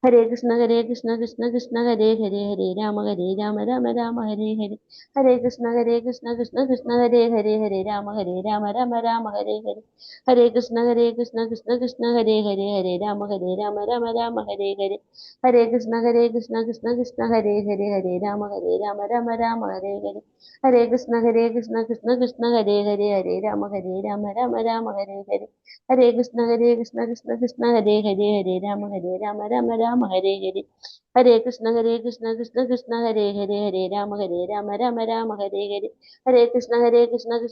ഹരേ കൃഷ്ണ കൃഷ്ണ കൃഷ്ണ ഹരേ ഹരേ രാമ രാമ രാമ ഹരേ ഹരേ. ഹരേ കൃഷ്ണ കൃഷ്ണ കൃഷ്ണ ഹരേ രാമ രാമ രാമ ഹരേ ഹരേ. ഹരേ കൃഷ്ണ കൃഷ്ണ കൃഷ്ണ ഹരേ രാമ രാമ രാമ ഹരേ ഹരേ. ഹരേ കൃഷ്ണ കൃഷ്ണ ഹരേ രാമ രാമ രാമ ഹരേ ഹരേ. ഹരേ കൃഷ്ണ കൃഷ്ണ കൃഷ്ണ ഹരേ രാമ രാമ രാമ ഹരേ ഹരേ. ഹരേ കൃഷ്ണ കൃഷ്ണ ഹരേ രാമ രാമ രാമ ഹരേ ഹരേ. ഹരേ കൃഷ്ണ കൃഷ്ണ ഹരേ രാമ രാമ രാമ ഹരേ ഹരേ. ഹരേ കൃഷ്ണ കൃഷ്ണ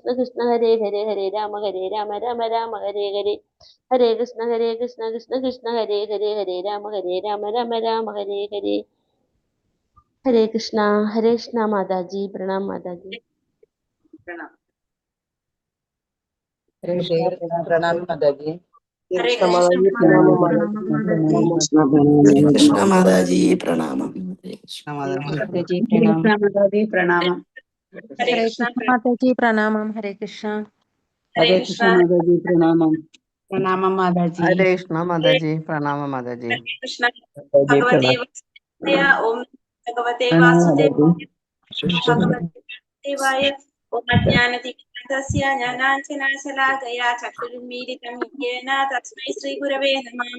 ഹരേ രാമ രാമ രാമ ഹരേ ഹരേ. ഹരേ കൃഷ്ണ കൃഷ്ണ ഹരേ രാമ രാമ രാമ ഹരേ ഹരേ. ഹരേ കൃഷ്ണ മാതാജി പ്രണാം മാതാജി. प्रणाम माताजी। हरे कृष्ण माताजी प्रणाम। माताजी प्रणाम। हरे कृष्ण माताजी प्रणाम। हरे कृष्ण। हरे कृष्ण माताजी प्रणाम। प्रणाम माताजी। हरे कृष्ण माताजी प्रणाम माताजी। कृष्ण भगवते वासुदेवाय ओम भगवते वासुदेवाय ओम ज्ञानतिमिरस्य ज्ञानाञ्जनशलाकया चक्षुरुन्मीलितं येन तस्मै श्रीगुरवे नमः।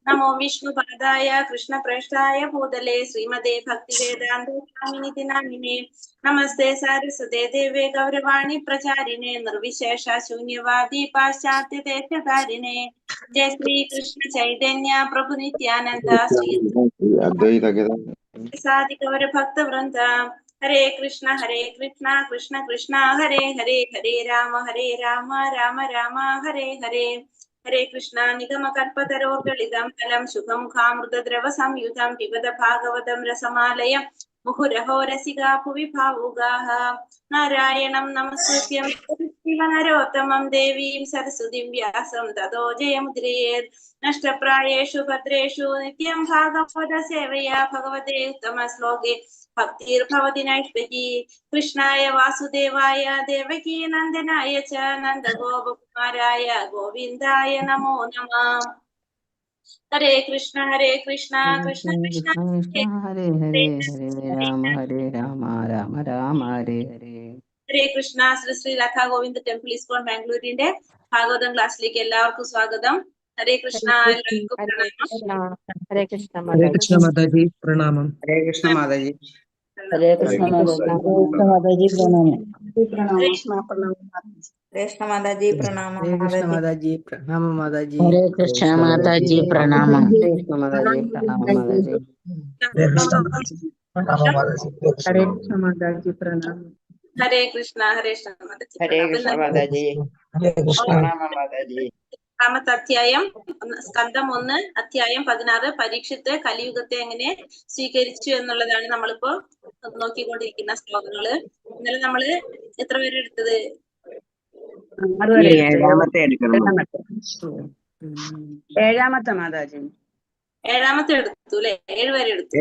नमो विष्णुपादाय कृष्णप्रेष्ठाय भूतले श्रीमते भक्तिवेदान्तस्वामिनिति नामिने। नमस्ते सारस्वते देवे गौरवाणी प्रचारिणे निर्विशेष शून्यवादी पाश्चात्य देशकारिणे। जय श्री कृष्ण चैतन्य प्रभु नित्यानंद श्री साधिकवर भक्त वृंद। हरे कृष्ण कृष्ण कृष्ण हरे हरे हरे राम राम राम हरे हरे। हरे कृष्ण निगम कल्पतरोर्गलितं फलं शुभमुखामृतद्रव संयुतं पिबत भागवतं रसमालयं मुहुरहो रसिका भुवि भावुकाः। नारायणं नमस्कृत्य नरोत्तमं देवीं सरस्वतीं व्यासं ततो जयमुदीरयेत्। नष्टप्रायेषु भद्रेषु नित्यं भागवत सेवया भगवते उत्तमश्लोके भक्तिर्भवति नैष्ठिकी। कृष्णाय वासुदेवाय देवकी नन्दनाय च नन्दगोपकुमाराय गोविन्दाय नमो नमः। हरे कृष्ण कृष्ण कृष्ण हरे हरे हरे राम राम राम हरे हरे. ഹരേ കൃഷ്ണ. ശ്രീ ശ്രീ രാധാ ഗോവിന്ദ് ടെമ്പിൾ ഇസ്കോൺ ബാംഗ്ലൂരിന്റെ ഭാഗവതം ക്ലാസ്സിലേക്ക് എല്ലാവർക്കും സ്വാഗതം. ഹരേ കൃഷ്ണ. എല്ലാവർക്കും പ്രണാമം. हरे कृष्ण हरे कृष्ण माताजी प्रणामम। हरे कृष्ण माताजी। हरे कृष्ण माताजी प्रणाम। हरे कृष्ण माताजी प्रणाम। हरे कृष्ण माताजी प्रणाम माताजी। हरे कृष्ण माताजी प्रणाम। हरे कृष्ण माताजी प्रणाम माताजी। हरे कृष्ण प्रणाम माताजी। हरे कृष्ण माताजी प्रणाम। ഹരേ കൃഷ്ണ മാതാജി. हरे कृष्ण माताजी हरे कृष्ण प्रणाम माताजी। രണ്ടാമത്തെ അധ്യായം സ്കന്ധം 1 അധ്യായം 16 പരീക്ഷത്ത് കലിയുഗത്തെ എങ്ങനെ സ്വീകരിച്ചു എന്നുള്ളതാണ് നമ്മളിപ്പോ നോക്കിക്കൊണ്ടിരിക്കുന്ന ശ്ലോകങ്ങള്. ഇന്നലെ നമ്മള് എത്ര പേര് എടുത്തത്? ഏഴാമത്തെ മാതാജി. ഏഴാമത്തെ എടുത്തു അല്ലെ? 7 വരെ എടുത്തു.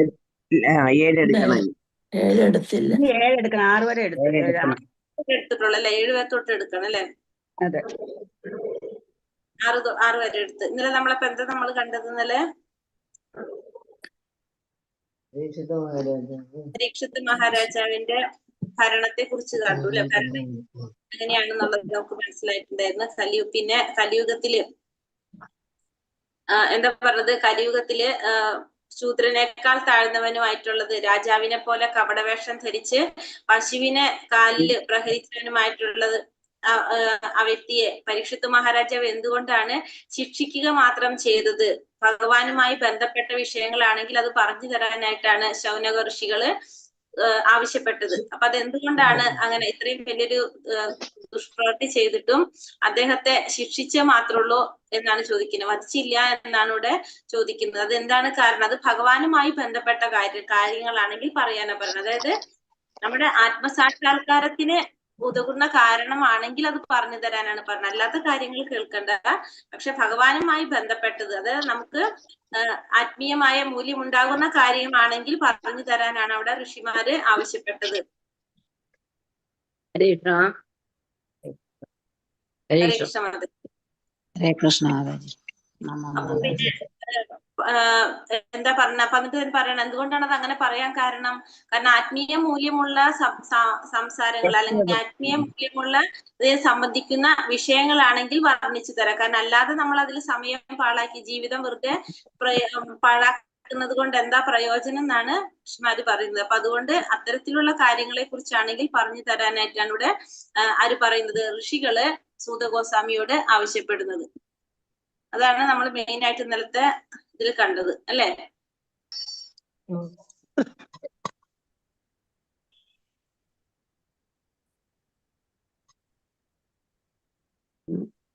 7 എടുക്കണം. 7 എടുത്തില്ല. 7 എടുക്കണം. 6 വരെ എടുത്തിട്ടുള്ളൂ അല്ലെ? 7 വരെ തൊട്ട് എടുക്കണം അല്ലെ? അതെ. 6 വരെ എടുത്ത്. ഇന്നലെ നമ്മളപ്പോ എന്താ നമ്മൾ കണ്ടത്? ഇന്നലെ പരീക്ഷത്ത് മഹാരാജാവിന്റെ ഭരണത്തെ കുറിച്ച് കണ്ടു അല്ലെ? ഭരണം എങ്ങനെയാണെന്നുള്ളത് നമുക്ക് മനസ്സിലായിട്ടുണ്ടായിരുന്നു. പിന്നെ കലിയുഗത്തില് എന്താ പറഞ്ഞത്? കലിയുഗത്തില് ശൂദ്രനേക്കാൾ താഴ്ന്നവനുമായിട്ടുള്ളത്, രാജാവിനെ പോലെ കപടവേഷം ധരിച്ച് പശുവിനെ കാലില് പ്രഹരിച്ചവനുമായിട്ടുള്ളത് ആ വ്യക്തിയെ പരീക്ഷത്ത് മഹാരാജാവ് എന്തുകൊണ്ടാണ് ശിക്ഷിക്കുക മാത്രം ചെയ്തത്? ഭഗവാനുമായി ബന്ധപ്പെട്ട വിഷയങ്ങളാണെങ്കിൽ അത് പറഞ്ഞു തരാനായിട്ടാണ് ശൗനക ഋഷികള് ആവശ്യപ്പെട്ടത്. അപ്പൊ അതെന്തുകൊണ്ടാണ് അങ്ങനെ ഇത്രയും വലിയൊരു ദുഷ്പ്രവൃത്തി ചെയ്തിട്ടും അദ്ദേഹത്തെ ശിക്ഷിച്ചേ മാത്രമുള്ളൂ എന്നാണ് ചോദിക്കുന്നത്, വധിച്ചില്ല എന്നാണ് ഇവിടെ ചോദിക്കുന്നത്. അതെന്താണ് കാരണം? അത് ഭഗവാനുമായി ബന്ധപ്പെട്ട കാര്യങ്ങളാണെങ്കിൽ പറയാനാ പറയുന്നത്. അതായത് നമ്മുടെ ആത്മസാക്ഷാത്കാരത്തിന് ഉതകുന്ന കാരണമാണെങ്കിൽ അത് പറഞ്ഞു തരാനാണ് പറഞ്ഞത്. അല്ലാത്ത കാര്യങ്ങൾ കേൾക്കണ്ട. പക്ഷെ ഭഗവാനുമായി ബന്ധപ്പെട്ടത്, അത് നമുക്ക് ആത്മീയമായ മൂല്യമുണ്ടാകുന്ന കാര്യമാണെങ്കിൽ പറഞ്ഞു തരാനാണ് അവിടെ ഋഷിമാര് ആവശ്യപ്പെട്ടത്. ഹരേ കൃഷ്ണ. ഹരേ കൃഷ്ണ മാതാജി. ഹരേ കൃഷ്ണ മാതാജി. അപ്പൊ പിന്നെ എന്താ പറഞ്ഞ അപ്പൊ എന്നിട്ട് പറയണം എന്തുകൊണ്ടാണ് അത് അങ്ങനെ പറയാൻ കാരണം ആത്മീയ മൂല്യമുള്ള സംസാരങ്ങൾ അല്ലെങ്കിൽ ആത്മീയ മൂല്യമുള്ള ഇതിനെ സംബന്ധിക്കുന്ന വിഷയങ്ങളാണെങ്കിൽ വർണ്ണിച്ചു തരാം. കാരണം അല്ലാതെ നമ്മൾ അതിൽ സമയം പാഴാക്കി ജീവിതം വെറുതെ പാഴാക്കുന്നത് കൊണ്ട് എന്താ പ്രയോജനം എന്നാണ് ഋഷിമാര് പറയുന്നത്. അപ്പൊ അതുകൊണ്ട് അത്തരത്തിലുള്ള കാര്യങ്ങളെ കുറിച്ചാണെങ്കിൽ പറഞ്ഞു തരാനായിട്ടാണ് ഇവിടെ ആര് പറയുന്നത്, ഋഷികള് സൂതഗോസ്വാമിയോട് ആവശ്യപ്പെടുന്നത്. അതാണ് നമ്മൾ മെയിൻ ആയിട്ട് ഇന്നലത്തെ ഇതിൽ കണ്ടത് അല്ലേ?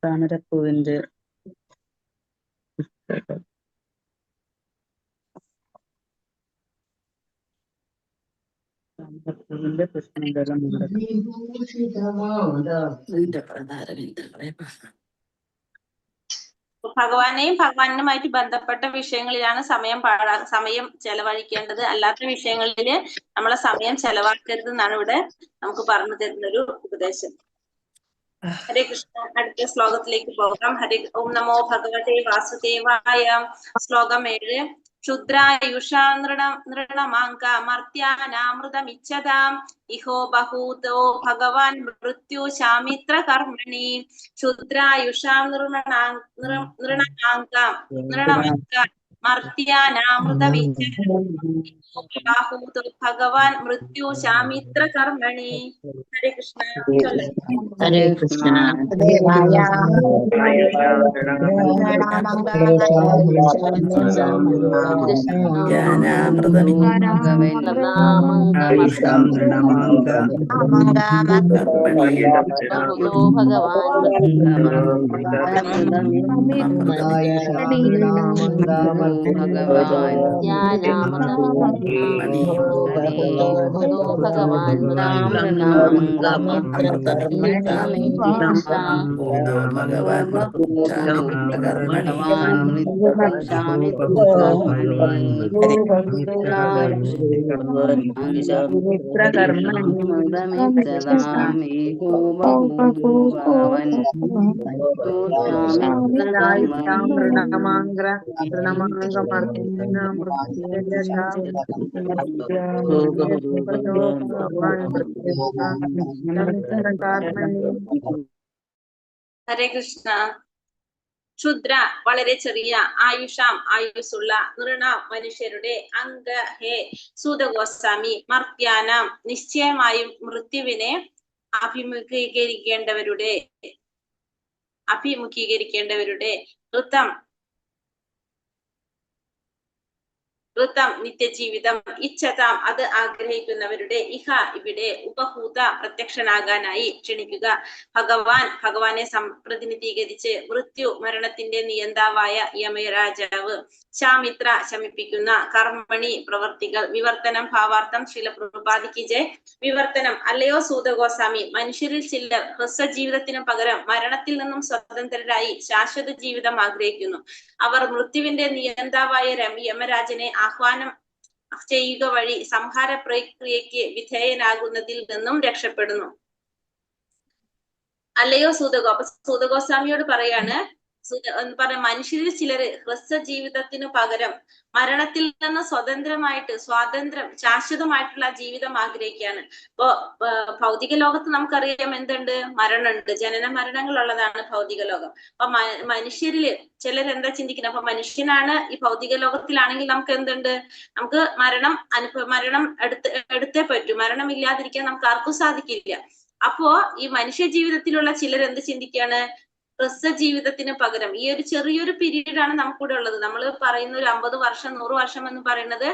താമരപ്പൂവിന്റെ കൃഷ്ണജലമുണ്ട്. ഭഗവാനെയും ഭഗവാനുമായിട്ട് ബന്ധപ്പെട്ട വിഷയങ്ങളിലാണ് സമയം ചെലവഴിക്കേണ്ടത്. അല്ലാത്ത വിഷയങ്ങളിൽ നമ്മളെ സമയം ചെലവാക്കരുത് എന്നാണ് ഇവിടെ നമുക്ക് പറഞ്ഞു തരുന്ന ഒരു ഉപദേശം. ഹരേ കൃഷ്ണ. അടുത്ത ശ്ലോകത്തിലേക്ക് പോകാം. ഓം നമോ ഭഗവതേ വാസുദേവായ. ശ്ലോകം 7. ക്ഷുദ്രായുഷാ നൃണമാങ്ക മർത്യാനാമൃതമിച്ഛതാം ഇഹോ ബഹൂതോ ഭഗവാൻ മൃത്യു ശാമിത്ര കർമ്മണി. ക്ഷുദ്രായുഷാ നൃണമാങ്ക മർത്യാനാമൃതമിച്ഛതാം ഭഗവാൻ മൃത്യു ശാമിത്ര കർമ്മണി. ഹരേ കൃഷ്ണ. ഹരേ കൃഷ്ണ. ഹരേ കൃഷ്ണ. ക്ഷുദ്ര വളരെ ചെറിയ, ആയുഷാം ആയുസ്സുള്ള, നൃണ മനുഷ്യരുടെ, അംഗ ഹേ സൂതഗോസ്വാമി, മർത്യാനാം നിശ്ചയമായും മൃത്യുവിനെ അഭിമുഖീകരിക്കേണ്ടവരുടെ ഋതം നിത്യജീവിതം, ഇച്ഛതാം അത് ആഗ്രഹിക്കുന്നവരുടെ, ഇഹ ഇവിടെ, ഉപഹൂത പ്രത്യക്ഷനാകാനായി ക്ഷണിക്കുക. ഭഗവാനെ പ്രതിനിധീകരിച്ച്, മൃത്യു മരണത്തിന്റെ നിയന്താവായ യമരാജാവ്, ശാമിത്ര ശമിപ്പിക്കുന്ന, കർമ്മണി പ്രവർത്തികൾ, വിവർത്തനം ഭാവാർത്ഥം ശില പ്രഭുപാദിക്ക് ജയ്. വിവർത്തനം, അല്ലയോ സൂതഗോസ്വാമി, മനുഷ്യരിൽ ചിലർ ഹ്രസ്വ ജീവിതത്തിനു പകരം മരണത്തിൽ നിന്നും സ്വതന്ത്രരായി ശാശ്വത ജീവിതം ആഗ്രഹിക്കുന്നു. അവർ മൃത്യുവിന്റെ നിയന്താവായ യമരാജനെ ആഹ്വാനം ചെയ്യുക വഴി സംഹാര പ്രക്രിയക്ക് വിധേയനാകുന്നതിൽ നിന്നും രക്ഷപ്പെടുന്നു. അല്ലയോ സൂതഗോസ്വാമിയോട് പറയാണ്, മനുഷ്യരിൽ ചിലര് ഹ്രസ്വ ജീവിതത്തിനു പകരം മരണത്തിൽ നിന്ന് സ്വാതന്ത്ര്യം ശാശ്വതമായിട്ടുള്ള ജീവിതം ആഗ്രഹിക്കുകയാണ്. ഇപ്പോ ഭൗതിക ലോകത്ത് നമുക്കറിയാം എന്തുണ്ട്, മരണമുണ്ട്, ജനന മരണങ്ങൾ ഉള്ളതാണ് ഭൗതിക ലോകം. അപ്പൊ മനുഷ്യരില് ചിലരെന്താ ചിന്തിക്കുന്നത്, അപ്പൊ മനുഷ്യനാണ് ഈ ഭൗതിക ലോകത്തിലാണെങ്കിൽ നമുക്ക് എന്തുണ്ട്, നമുക്ക് മരണം എടുത്തേ പറ്റൂ, മരണം ഇല്ലാതിരിക്കാൻ നമുക്ക് ആർക്കും സാധിക്കില്ല. അപ്പോ ഈ മനുഷ്യ ജീവിതത്തിലുള്ള ചിലർ എന്ത് ചിന്തിക്കാണ്, ഹ്രസ്വ ജീവിതത്തിന് പകരം ഈ ഒരു ചെറിയൊരു പീരീഡ് ആണ് നമുക്കിവിടെ ഉള്ളത്. നമ്മൾ പറയുന്ന ഒരു 50 വർഷം 100 വർഷം എന്ന് പറയുന്നത്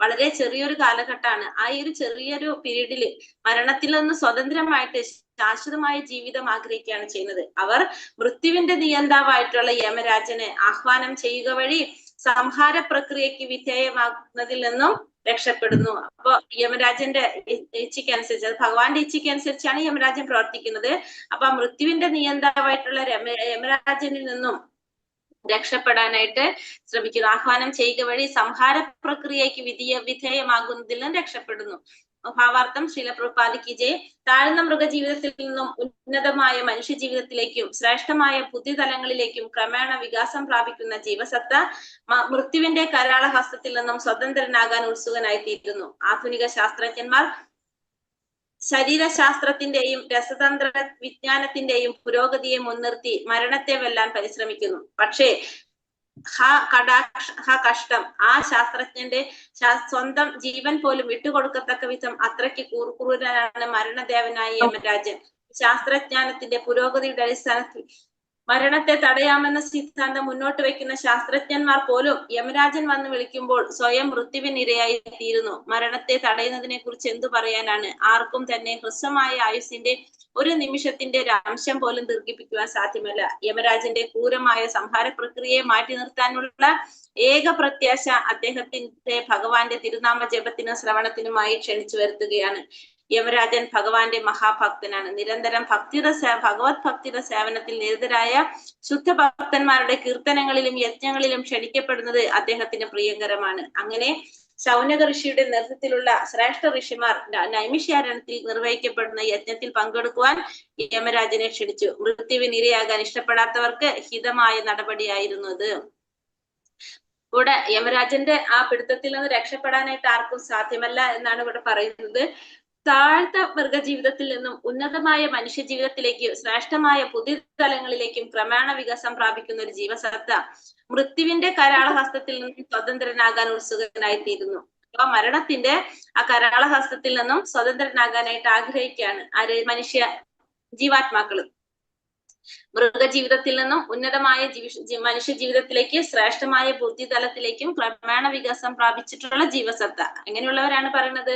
വളരെ ചെറിയൊരു കാലഘട്ടമാണ്. ആ ഈ ഒരു ചെറിയൊരു പീരീഡില് മരണത്തിൽ നിന്ന് സ്വതന്ത്രമായിട്ട് ശാശ്വതമായ ജീവിതം ആഗ്രഹിക്കുകയാണ് ചെയ്യുന്നത്. അവർ മൃത്യുവിന്റെ നിയന്താവായിട്ടുള്ള യമരാജനെ ആഹ്വാനം ചെയ്യുക വഴി സംഹാര പ്രക്രിയക്ക് വിധേയമാകുന്നതിൽ നിന്നും രക്ഷപ്പെടുന്നു. അപ്പൊ യമരാജന്റെ ഇച്ഛയ്ക്കനുസരിച്ച്, ഭഗവാന്റെ ഇച്ഛയ്ക്കനുസരിച്ചാണ് യമരാജൻ പ്രവർത്തിക്കുന്നത്. അപ്പൊ മൃത്യുവിന്റെ നിയന്താവായിട്ടുള്ള യമരാജനിൽ നിന്നും രക്ഷപ്പെടാനായിട്ട് ശ്രമിക്കുന്നു. ആഹ്വാനം ചെയ്യുക വഴി സംഹാര പ്രക്രിയക്ക് വിധേയമാകുന്നതിൽ നിന്നും രക്ഷപ്പെടുന്നു. ഭാവാർത്ഥം ശ്രീല പ്രഭുപാദിക്ക് ജയ്. താഴ്ന്ന മൃഗജീവിതത്തിൽ നിന്നും ഉന്നതമായ മനുഷ്യ ജീവിതത്തിലേക്കും ശ്രേഷ്ഠമായ ബുദ്ധിതലങ്ങളിലേക്കും ക്രമേണ വികാസം പ്രാപിക്കുന്ന ജീവസത്ത മൃത്യുവിന്റെ കരാളഹസ്തത്തിൽ നിന്നും സ്വതന്ത്രനാകാൻ ഉത്സുകനായിത്തീരുന്നു. ആധുനിക ശാസ്ത്രജ്ഞന്മാർ ശരീരശാസ്ത്രത്തിന്റെയും രസതന്ത്ര വിജ്ഞാനത്തിന്റെയും പുരോഗതിയെ മുൻനിർത്തി മരണത്തെ വെല്ലാൻ പരിശ്രമിക്കുന്നു. പക്ഷേ കഷ്ടം, ആ ശാസ്ത്രജ്ഞന്റെ സ്വന്തം ജീവൻ പോലും വിട്ടുകൊടുക്കത്തക്ക വിധം അത്രയ്ക്ക് ക്രൂരനാണ് മരണദേവനായ യമരാജൻ. ശാസ്ത്രജ്ഞാനത്തിന്റെ പുരോഗതിയുടെ അടിസ്ഥാനത്തിൽ മരണത്തെ തടയാമെന്ന സിദ്ധാന്തം മുന്നോട്ട് വയ്ക്കുന്ന ശാസ്ത്രജ്ഞന്മാർ പോലും യമരാജൻ വന്ന് വിളിക്കുമ്പോൾ സ്വയം മൃത്യുവിനിരയായി തീരുന്നു. മരണത്തെ തടയുന്നതിനെ കുറിച്ച് എന്തു പറയാനാണ്? ആർക്കും തന്നെ ഹ്രസ്വമായ ആയുസിന്റെ ഒരു നിമിഷത്തിന്റെ ഒരു അംശം പോലും ദീർഘിപ്പിക്കുവാൻ സാധ്യമല്ല. യമരാജന്റെ ക്രൂരമായ സംഹാര പ്രക്രിയയെ മാറ്റി നിർത്താനുള്ള ഏക പ്രത്യാശ അദ്ദേഹത്തിന്റെ ഭഗവാന്റെ തിരുനാമ ജപത്തിനും ശ്രവണത്തിനുമായി ക്ഷണിച്ചു വരുത്തുകയാണ്. യമരാജൻ ഭഗവാന്റെ മഹാഭക്തനാണ്. നിരന്തരം ഭഗവത് ഭക്തിയുടെ സേവനത്തിൽ നിരതരായ ശുദ്ധഭക്തന്മാരുടെ കീർത്തനങ്ങളിലും യജ്ഞങ്ങളിലും ക്ഷണിക്കപ്പെടുന്നത് അദ്ദേഹത്തിന് പ്രിയങ്കരമാണ്. അങ്ങനെ ശൗനക ഋഷിയുടെ നേതൃത്വത്തിലുള്ള ശ്രേഷ്ഠ ഋഷിമാർ നൈമിഷ്യാരണ്യത്തിൽ നിർവഹിക്കപ്പെടുന്ന യജ്ഞത്തിൽ പങ്കെടുക്കുവാൻ യമരാജനെ ക്ഷണിച്ചു. മൃത്യുവിനിരയാകാൻ ഇഷ്ടപ്പെടാത്തവർക്ക് ഹിതമായ നടപടിയായിരുന്നു അത്. ഇവിടെ യമരാജന്റെ ആ പിടുത്തത്തിൽ നിന്ന് രക്ഷപ്പെടാനായിട്ട് ആർക്കും സാധ്യമല്ല എന്നാണ് ഇവിടെ പറയുന്നത്. താഴ്ത്ത മൃഗജീവിതത്തിൽ നിന്നും ഉന്നതമായ മനുഷ്യ ജീവിതത്തിലേക്കും ശ്രേഷ്ഠമായ പുതിയ തലങ്ങളിലേക്കും ക്രമേണ വികാസം പ്രാപിക്കുന്ന ഒരു ജീവസത്ത മൃത്യുവിന്റെ കരാളഹസ്തത്തിൽ നിന്നും സ്വതന്ത്രനാകാൻ ഉത്സുകനായിത്തീരുന്നു. അപ്പൊ മരണത്തിന്റെ ആ കരാളഹസ്തത്തിൽ നിന്നും സ്വതന്ത്രനാകാനായിട്ട് ആഗ്രഹിക്കുകയാണ് മനുഷ്യ ജീവാത്മാക്കള്. മൃഗജീവിതത്തിൽ നിന്നും ഉന്നതമായ മനുഷ്യ ജീവിതത്തിലേക്ക് ശ്രേഷ്ഠമായ ബുദ്ധിതലത്തിലേക്കും ക്രമേണ വികാസം പ്രാപിച്ചിട്ടുള്ള ജീവസത്ത. എങ്ങനെയുള്ളവരാണ് പറയുന്നത്?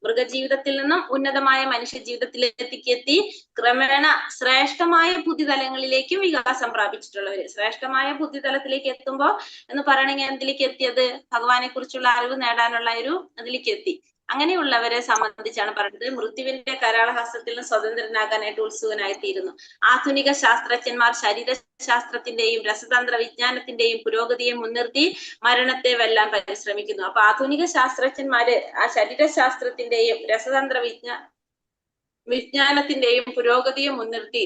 മൃഗജീവിതത്തിൽ നിന്നും ഉന്നതമായ മനുഷ്യ ജീവിതത്തിലെത്തി ക്രമേണ ശ്രേഷ്ഠമായ ബുദ്ധിതലങ്ങളിലേക്കും വികാസം പ്രാപിച്ചിട്ടുള്ളവര്. ശ്രേഷ്ഠമായ ബുദ്ധിതലത്തിലേക്ക് എത്തുമ്പോ എന്ന് പറയണെങ്കിൽ എന്തിലേക്ക് എത്തിയത്? ഭഗവാനെ കുറിച്ചുള്ള അറിവ് നേടാനുള്ള ഒരു അതിലേക്ക് എത്തി. അങ്ങനെയുള്ളവരെ സംബന്ധിച്ചാണ് പറയുന്നത് മൃത്യുവിന്റെ കരാളഹസ്തത്തിൽ നിന്ന് സ്വതന്ത്രനാകാനായിട്ട് ഉത്സുകനായിത്തീരുന്നു. ആധുനിക ശാസ്ത്രജ്ഞന്മാർ ശരീരശാസ്ത്രത്തിന്റെയും രസതന്ത്ര വിജ്ഞാനത്തിന്റെയും പുരോഗതിയെ മുൻനിർത്തി മരണത്തെ വെല്ലാൻ പരിശ്രമിക്കുന്നു. അപ്പൊ ആധുനിക ശാസ്ത്രജ്ഞന്മാര് ആ ശരീരശാസ്ത്രത്തിന്റെയും രസതന്ത്ര വിജ്ഞാനത്തിന്റെയും പുരോഗതിയെ മുൻനിർത്തി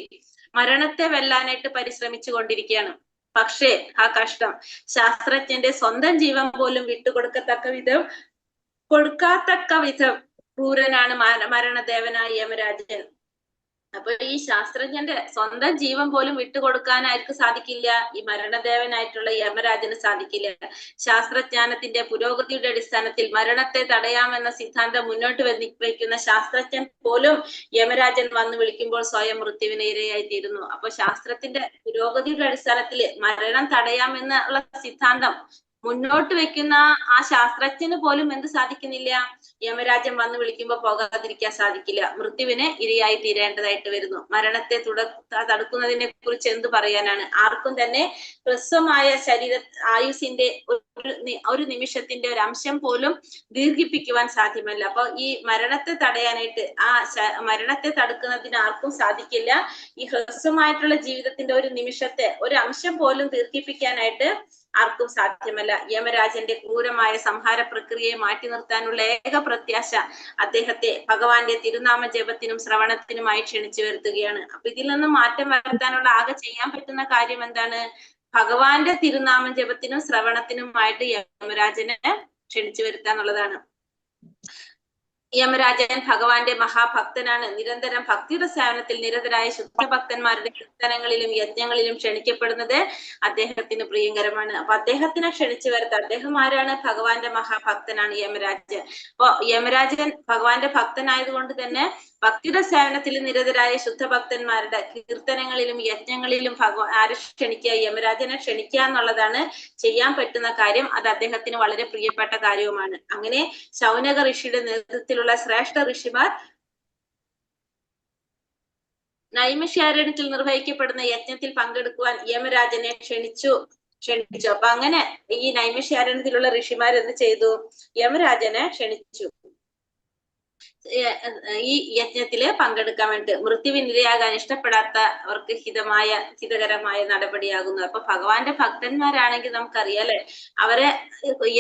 മരണത്തെ വെല്ലാനായിട്ട് പരിശ്രമിച്ചു കൊണ്ടിരിക്കുകയാണ്. പക്ഷേ ആ കഷ്ടം, ശാസ്ത്രജ്ഞന്റെ സ്വന്തം ജീവൻ പോലും വിട്ടുകൊടുക്കത്തക്ക വിധം ക്രൂരനാണ് മരണദേവനായ യമരാജൻ. അപ്പൊ ഈ ശാസ്ത്രജ്ഞന്റെ സ്വന്തം ജീവൻ പോലും വിട്ടുകൊടുക്കാനായിരിക്കും സാധിക്കില്ല, ഈ മരണദേവനായിട്ടുള്ള യമരാജന് സാധിക്കില്ല. ശാസ്ത്രജ്ഞാനത്തിന്റെ പുരോഗതിയുടെ അടിസ്ഥാനത്തിൽ മരണത്തെ തടയാമെന്ന സിദ്ധാന്തം മുന്നോട്ട് വയ്ക്കുന്ന ശാസ്ത്രജ്ഞൻ പോലും യമരാജൻ വന്ന് വിളിക്കുമ്പോൾ സ്വയം മൃത്യുവിന് ഇരയായി തീരുന്നു. അപ്പൊ ശാസ്ത്രത്തിന്റെ പുരോഗതിയുടെ അടിസ്ഥാനത്തിൽ മരണം തടയാമെന്നുള്ള സിദ്ധാന്തം മുന്നോട്ട് വെക്കുന്ന ആ ശാസ്ത്രജ്ഞന് പോലും എന്ത് സാധിക്കുന്നില്ല? യമരാജൻ വന്ന് വിളിക്കുമ്പോൾ പോകാതിരിക്കാൻ സാധിക്കില്ല. മൃത്യുവിന് ഇരയായി തീരേണ്ടതായിട്ട് വരുന്നു. മരണത്തെ തടുക്കുന്നതിനെ കുറിച്ച് എന്ത് പറയാനാണ്? ആർക്കും തന്നെ ഹ്രസ്വമായ ആയുസിന്റെ ഒരു നിമിഷത്തിന്റെ ഒരു അംശം പോലും ദീർഘിപ്പിക്കുവാൻ സാധ്യമല്ല. അപ്പൊ ഈ മരണത്തെ തടയാനായിട്ട് മരണത്തെ തടുക്കുന്നതിന് ആർക്കും സാധിക്കില്ല. ഈ ഹ്രസ്വമായിട്ടുള്ള ജീവിതത്തിന്റെ ഒരു നിമിഷത്തെ ഒരു അംശം പോലും ദീർഘിപ്പിക്കാനായിട്ട് ആർക്കും സാധ്യമല്ല. യമരാജന്റെ ക്രൂരമായ സംഹാര പ്രക്രിയയെ മാറ്റി നിർത്താനുള്ള ഏക പ്രത്യാശ അദ്ദേഹത്തെ ഭഗവാന്റെ തിരുനാമ ജപത്തിനും ശ്രവണത്തിനുമായി ക്ഷണിച്ചു വരുത്തുകയാണ്. അപ്പൊ ഇതിൽ നിന്നും മാറ്റം വരുത്താനുള്ള ആകെ ചെയ്യാൻ പറ്റുന്ന കാര്യം എന്താണ്? ഭഗവാന്റെ തിരുനാമ ജപത്തിനും ശ്രവണത്തിനുമായിട്ട് യമരാജനെ ക്ഷണിച്ചു വരുത്താന്നുള്ളതാണ്. യമരാജൻ ഭഗവാന്റെ മഹാഭക്തനാണ്. നിരന്തരം ഭക്തിയുടെ സേവനത്തിൽ നിരതരായ ശുദ്ധഭക്തന്മാരുടെ കീർത്തനങ്ങളിലും യജ്ഞങ്ങളിലും ക്ഷണിക്കപ്പെടുന്നത് അദ്ദേഹത്തിന് പ്രിയങ്കരമാണ്. അപ്പൊ അദ്ദേഹത്തിനെ ക്ഷണിച്ചു വരുത്ത അദ്ദേഹം ആരാണ്? ഭഗവാന്റെ മഹാഭക്തനാണ് യമരാജൻ. അപ്പൊ യമരാജൻ ഭഗവാന്റെ ഭക്തനായതുകൊണ്ട് തന്നെ ഭക്തിയുടെ സേവനത്തിൽ നിരതരായ ശുദ്ധഭക്തന്മാരുടെ കീർത്തനങ്ങളിലും യജ്ഞങ്ങളിലും ആരെ ക്ഷണിക്കുക? യമരാജനെ ക്ഷണിക്കുക എന്നുള്ളതാണ് ചെയ്യാൻ പറ്റുന്ന കാര്യം. അത് അദ്ദേഹത്തിന് വളരെ പ്രിയപ്പെട്ട കാര്യവുമാണ്. അങ്ങനെ ശൗനക ഋഷിയുടെ നേതൃത്വത്തിലുള്ള ശ്രേഷ്ഠ ഋഷിമാർ നൈമിഷ്യാരണ്യത്തിൽ നിർവഹിക്കപ്പെടുന്ന യജ്ഞത്തിൽ പങ്കെടുക്കുവാൻ യമരാജനെ ക്ഷണിച്ചു. അപ്പൊ അങ്ങനെ ഈ നൈമിഷ്യാരണ്യത്തിലുള്ള ഋഷിമാർ എന്ത് ചെയ്തു? യമരാജനെ ക്ഷണിച്ചു. ഈ യജ്ഞത്തില് പങ്കെടുക്കാൻ വേണ്ടി മൃത്യുവിനിരയാകാൻ ഇഷ്ടപ്പെടാത്തവർക്ക് ഹിതകരമായ നടപടിയാകുന്നു. അപ്പൊ ഭഗവാന്റെ ഭക്തന്മാരാണെങ്കിൽ നമുക്കറിയാം അല്ലെ, അവരെ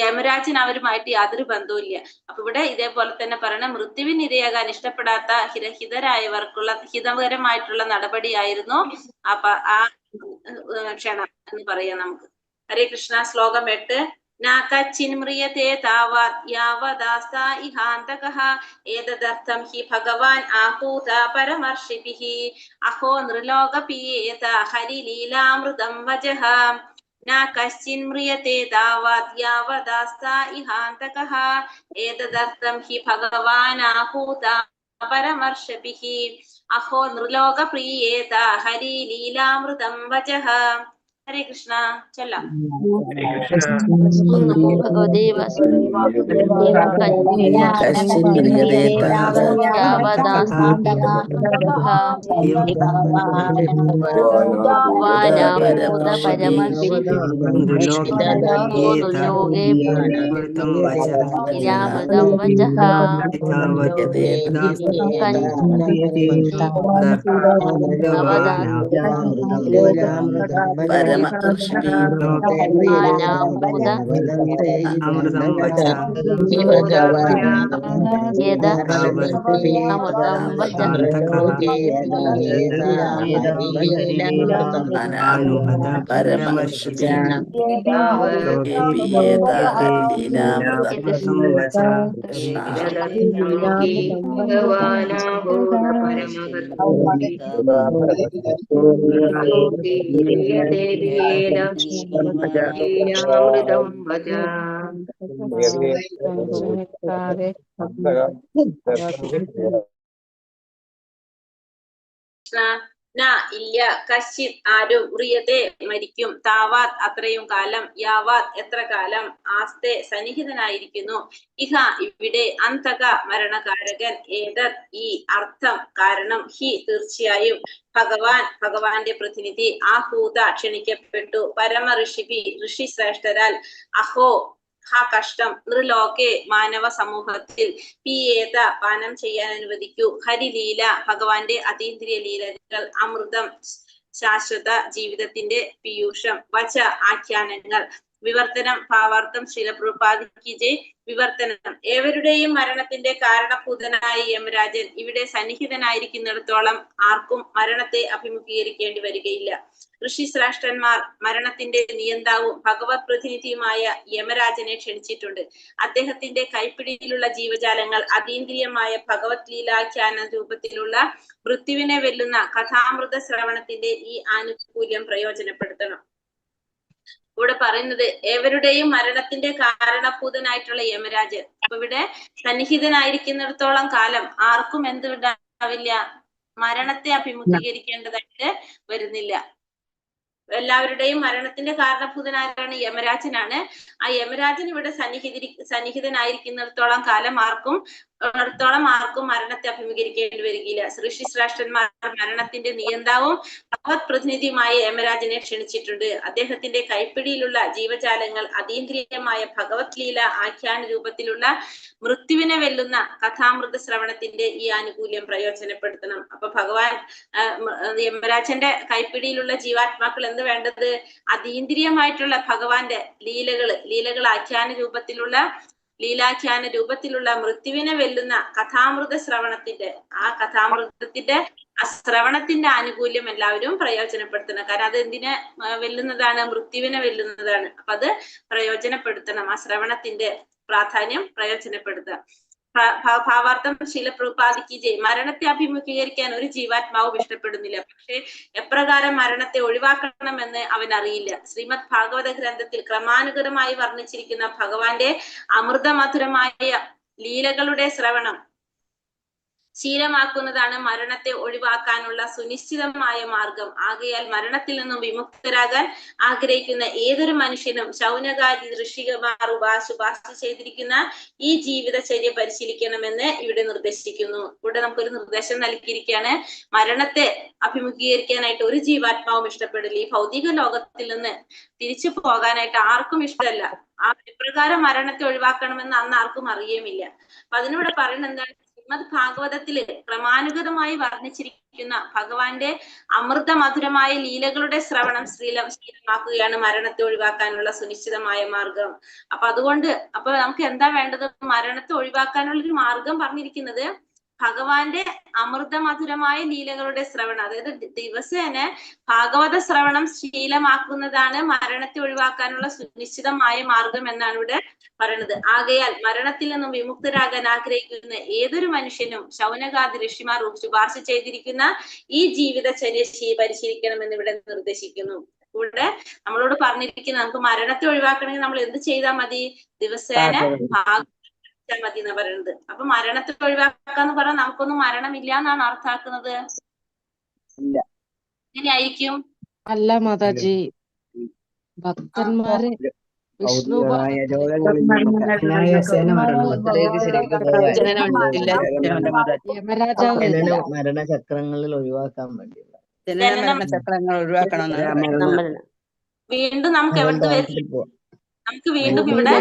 യമരാജൻ അവരുമായിട്ട് യാതൊരു ബന്ധവുമില്ല. അപ്പൊ ഇവിടെ ഇതേപോലെ തന്നെ പറയണം, മൃത്യുവിനിരയാകാൻ ഇഷ്ടപ്പെടാത്ത ഹിതരായവർക്കുള്ള ഹിതകരമായിട്ടുള്ള നടപടിയായിരുന്നു ആ ക്ഷണം എന്ന് പറയാം നമുക്ക്. ഹരേ കൃഷ്ണ. ശ്ലോകം 8. നാകച്ചിന്മ്രിയത്തെ താവത് യാവദാസ്ത ഇഹാന്തകഃ ഏതദർത്ഥം ഹി ഭഗവാൻ ആഹൂത പരമർഷിഭിഃ അഹോ നൃലോകപീയേത ഹരിലീലാമൃതം വചഃ നാകശ്ചിന്മ്രിയത്തെ താവത് യാവദാസ്ത ഇഹാന്തകഃ ഏതദർത്ഥം ഹി ഭഗവാൻ ആഹൂത പരമർഷിഭിഃ അഹോ നൃലോകപ്രിയേത ഹരിലീലാമൃതം വചഃ. ഹരേ കൃഷ്ണ. ചൊല്ലാം. നമോ ഭഗവതേ വാസുദേവായ കശ്ചിന്മ്രിയതേ താവത് യാവദാസ്തമൃതം വചഃ അമൃതം വച ഇല്ല, കശ്ചിത് ആരും, മ്രിയത്തെ മരിക്കും, താവാത് അത്രയും കാലം, യാവാത് എത്ര കാലം, ആസ്തെ സന്നിഹിതനായിരിക്കുന്നു, ഇഹ ഇവിടെ, അന്തക മരണകാരകൻ, ഏതത് ഈ, അർത്ഥം കാരണം, ഹി തീർച്ചയായും, ഭഗവാൻ ഭഗവാന്റെ പ്രതിനിധി, ആഹൂത ക്ഷണിക്കപ്പെട്ടു, പരമ ഋഷി ശ്രേഷ്ഠരാൽ, അഹോ കഷ്ടം, നൃലോകെ മാനവ സമൂഹത്തിൽ, പീയേത പാനം ചെയ്യാൻ അനുവദിക്കൂ, ഹരിലീല ഭഗവാന്റെ അതീന്ദ്രിയ ലീലകൾ, അമൃതം ശാശ്വത ജീവിതത്തിന്റെ പീയൂഷം, വച ആഖ്യാനങ്ങൾ, വിവർത്തനം ഭാവാർത്ഥം ശ്രീല പ്രഭുപാദിക്ക് ജയ്. വിവർത്തനം. ഏവരുടെയും മരണത്തിന്റെ കാരണഭൂതനായ യമരാജൻ ഇവിടെ സന്നിഹിതനായിരിക്കുന്നിടത്തോളം ആർക്കും മരണത്തെ അഭിമുഖീകരിക്കേണ്ടി വരികയില്ല. ഋഷി ശ്രേഷ്ഠന്മാർ മരണത്തിന്റെ നിയന്താവും ഭഗവത് പ്രതിനിധിയുമായ യമരാജനെ ക്ഷണിച്ചിട്ടുണ്ട്. അദ്ദേഹത്തിന്റെ കൈപ്പിടിയിലുള്ള ജീവജാലങ്ങൾ അതീന്ദ്രിയമായ ഭഗവത് ലീലാഖ്യാന രൂപത്തിലുള്ള മൃത്യുവിനെ വെല്ലുന്ന കഥാമൃത ശ്രവണത്തിന്റെ ഈ ആനുകൂല്യം പ്രയോജനപ്പെടുത്തണം. ഇവിടെ പറയുന്നത് ഏവരുടെയും മരണത്തിന്റെ കാരണഭൂതനായിട്ടുള്ള യമരാജൻ അപ്പൊ ഇവിടെ സന്നിഹിതനായിരിക്കുന്നിടത്തോളം കാലം ആർക്കും എന്തുണ്ടാവില്ല, മരണത്തെ അഭിമുഖീകരിക്കേണ്ടതായിട്ട് വരുന്നില്ല. എല്ലാവരുടെയും മരണത്തിന്റെ കാരണഭൂതനാരാണ്? യമരാജനാണ്. ആ യമരാജൻ ഇവിടെ സന്നിഹിതനായിരിക്കുന്നിടത്തോളം കാലം ആർക്കും മരണത്തെ അഭിമുഖീകരിക്കേണ്ടി വരികയില്ല. ഋഷി ശ്രേഷ്ഠന്മാർ മരണത്തിന്റെ നിയന്താവും ഭഗവത് പ്രതിനിധിയുമായ യമരാജനെ ക്ഷണിച്ചിട്ടുണ്ട്. അദ്ദേഹത്തിന്റെ കൈപ്പിടിയിലുള്ള ജീവജാലങ്ങൾ അതീന്ദ്രിയമായ ഭഗവത് ലീല ആഖ്യാന രൂപത്തിലുള്ള മൃത്യുവിനെ വെല്ലുന്ന കഥാമൃത ശ്രവണത്തിന്റെ ഈ ആനുകൂല്യം പ്രയോജനപ്പെടുത്തണം. അപ്പൊ ഭഗവാൻ യമരാജന്റെ കൈപ്പിടിയിലുള്ള ജീവാത്മാക്കൾ എന്ത് വേണ്ടത്? അതീന്ദ്രിയമായിട്ടുള്ള ഭഗവാന്റെ ലീലകൾ ലീലാഖ്യാന രൂപത്തിലുള്ള മൃത്യുവിനെ വെല്ലുന്ന കഥാമൃത ശ്രവണത്തിന്റെ ആ ശ്രവണത്തിന്റെ ആനുകൂല്യം എല്ലാവരും പ്രയോജനപ്പെടുത്തണം. കാരണം അത് എന്തിനെ വെല്ലുന്നതാണ്? മൃത്യുവിനെ വെല്ലുന്നതാണ്. അപ്പൊ അത് പ്രയോജനപ്പെടുത്തണം. ആ ശ്രവണത്തിന്റെ പ്രാധാന്യം പ്രയോജനപ്പെടുത്തുക. ഭാവാർത്ഥം ശീല പ്രഭുപാദിക്ക് ജയ്. മരണത്തെ അഭിമുഖീകരിക്കാൻ ഒരു ജീവാത്മാവും ഇഷ്ടപ്പെടുന്നില്ല. പക്ഷെ എപ്രകാരം മരണത്തെ ഒഴിവാക്കണമെന്ന് അവൻ അറിയില്ല. ശ്രീമദ് ഭാഗവത ഗ്രന്ഥത്തിൽ ക്രമാനുഗതമായി വർണ്ണിച്ചിരിക്കുന്ന ഭഗവാന്റെ അമൃതമധുരമായ ലീലകളുടെ ശ്രവണം ശീലമാക്കുന്നതാണ് മരണത്തെ ഒഴിവാക്കാനുള്ള സുനിശ്ചിതമായ മാർഗം. ആകയാൽ മരണത്തിൽ നിന്നും വിമുക്തരാകാൻ ആഗ്രഹിക്കുന്ന ഏതൊരു മനുഷ്യനും ശൗനകാദി ഋഷികമാർ ശുപാർശ ചെയ്തിരിക്കുന്ന ഈ ജീവിതചര്യ പരിശീലിക്കണമെന്ന് ഇവിടെ നിർദ്ദേശിക്കുന്നു. ഇവിടെ നമുക്കൊരു നിർദ്ദേശം നൽകിയിരിക്കുകയാണ്. മരണത്തെ അഭിമുഖീകരിക്കാനായിട്ട് ഒരു ജീവാത്മാവും ഇഷ്ടപ്പെടില്ല. ഈ ഭൗതിക ലോകത്തിൽ നിന്ന് തിരിച്ചു പോകാനായിട്ട് ആർക്കും ഇഷ്ടമല്ല. ആ എപ്രകാരം മരണത്തെ ഒഴിവാക്കണമെന്ന് അന്ന് ആർക്കും അറിയുമില്ല. അപ്പൊ അതിനിവിടെ പറയുന്നത് എന്താണ്? ശ്രീമദ് ഭാഗവതത്തില് ക്രമാനുഗതമായി വർണ്ണിച്ചിരിക്കുന്ന ഭഗവാന്റെ അമൃത മധുരമായ ലീലകളുടെ ശ്രവണം ശീലമാക്കുകയാണ് മരണത്തെ ഒഴിവാക്കാനുള്ള സുനിശ്ചിതമായ മാർഗം. അപ്പൊ നമുക്ക് എന്താ വേണ്ടത്? മരണത്തെ ഒഴിവാക്കാനുള്ള ഒരു മാർഗം പറഞ്ഞിരിക്കുന്നത് ഭഗവാന്റെ അമൃത മധുരമായ ലീലകളുടെ ശ്രവണം, അതായത് ദിവസേന ഭാഗവത ശ്രവണം ശീലമാക്കുന്നതാണ് മരണത്തെ ഒഴിവാക്കാനുള്ള സുനിശ്ചിതമായ മാർഗം എന്നാണ് ഇവിടെ പറയുന്നത്. ആകയാൽ മരണത്തിൽ നിന്നും വിമുക്തരാകാൻ ആഗ്രഹിക്കുന്ന ഏതൊരു മനുഷ്യനും ശൗനകാദി ഋഷിമാർ ശുപാർശ ചെയ്തിരിക്കുന്ന ഈ ജീവിതചര്യ പരിശീലിക്കണമെന്ന് ഇവിടെ നിർദ്ദേശിക്കുന്നു. ഇവിടെ നമ്മളോട് പറഞ്ഞിരിക്കുന്നത് നമുക്ക് മരണത്തെ ഒഴിവാക്കണമെങ്കിൽ നമ്മൾ എന്ത് ചെയ്താൽ മതി? ദിവസേന മതി എന്ന് പറയുന്നത്. അപ്പൊ മരണത്തെ ഒഴിവാക്കാന്ന് പറഞ്ഞാൽ നമുക്കൊന്നും മരണമില്ല എന്നാണ് അർത്ഥാക്കുന്നത്? എങ്ങനെയായിരിക്കും? അല്ല മാതാജി, ഭക്തന്മാരെ വിഷ്ണു യമരാജാവ് മരണചക്രങ്ങളിൽ ഒഴിവാക്കാൻ വേണ്ടിയുള്ള മരണചക്രങ്ങൾ ഒഴിവാക്കണം. വീണ്ടും നമുക്ക് എവിടെ വരും? നമുക്ക് വീണ്ടും ഇവിടെ